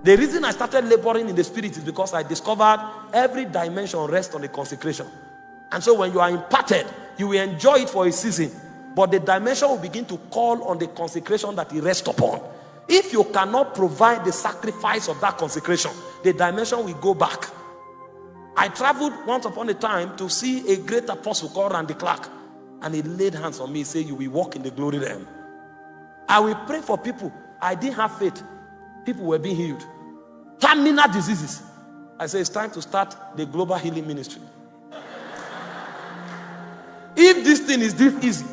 The reason I started laboring in the spirit is because I discovered every dimension rests on the consecration. And so when you are imparted, you will enjoy it for a season, but the dimension will begin to call on the consecration that it rests upon. If you cannot provide the sacrifice of that consecration, the dimension will go back. I traveled once upon a time to see a great apostle called Randy Clark, and he laid hands on me and said, you will walk in the glory realm. I will pray for people. I didn't have faith. People were being healed. Terminal diseases. I said, it's time to start the global healing ministry. If this thing is this easy,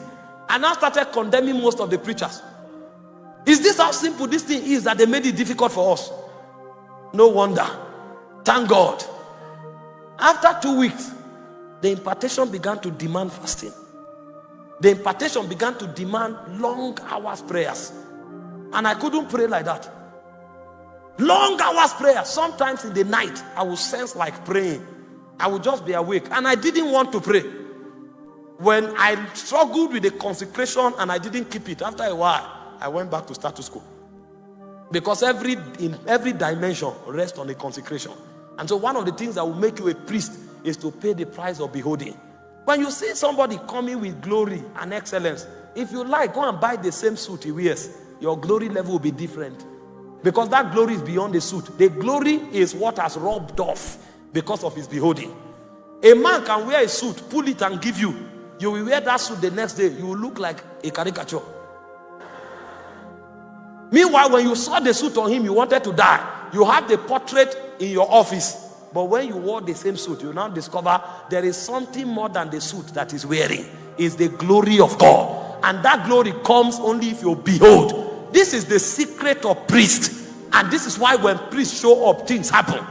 I now started condemning most of the preachers. Is this how simple this thing is that they made it difficult for us? No wonder. Thank God. After 2 weeks, the impartation began to demand fasting. The impartation began to demand long hours prayers. And I couldn't pray like that. Long hours prayer. Sometimes in the night, I would sense like praying. I would just be awake. And I didn't want to pray. When I struggled with the consecration and I didn't keep it, after a while, I went back to status quo. Because in every dimension rests on the consecration. And so one of the things that will make you a priest is to pay the price of beholding. When you see somebody coming with glory and excellence, if you like, go and buy the same suit he wears. Your glory level will be different. Because that glory is beyond the suit. The glory is what has rubbed off because of his beholding. A man can wear a suit, pull it and give you. You will wear that suit the next day. You will look like a caricature. Meanwhile, when you saw the suit on him, you wanted to die. You have the portrait in your office. But when you wore the same suit, you now discover there is something more than the suit that he's wearing. It's the glory of God. And that glory comes only if you behold. This is the secret of priest. And this is why when priests show up, things happen.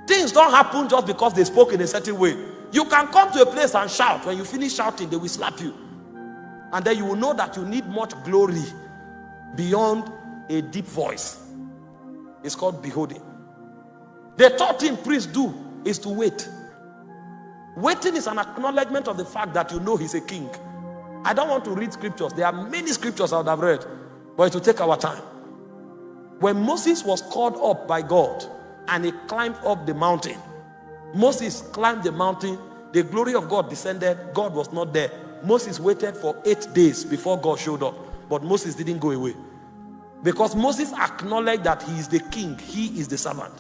Things don't happen just because they spoke in a certain way. You can come to a place and shout. When you finish shouting, they will slap you. And then you will know that you need much glory beyond a deep voice. It's called beholding. The third thing priests do is to wait. Waiting is an acknowledgement of the fact that you know he's a king. I don't want to read scriptures. There are many scriptures I would have read, but it will take our time. When Moses was called up by God and he climbed up the mountain, Moses climbed the mountain, the glory of God descended, God was not there. Moses waited for 8 days before God showed up, but Moses didn't go away. Because Moses acknowledged that he is the king, he is the servant.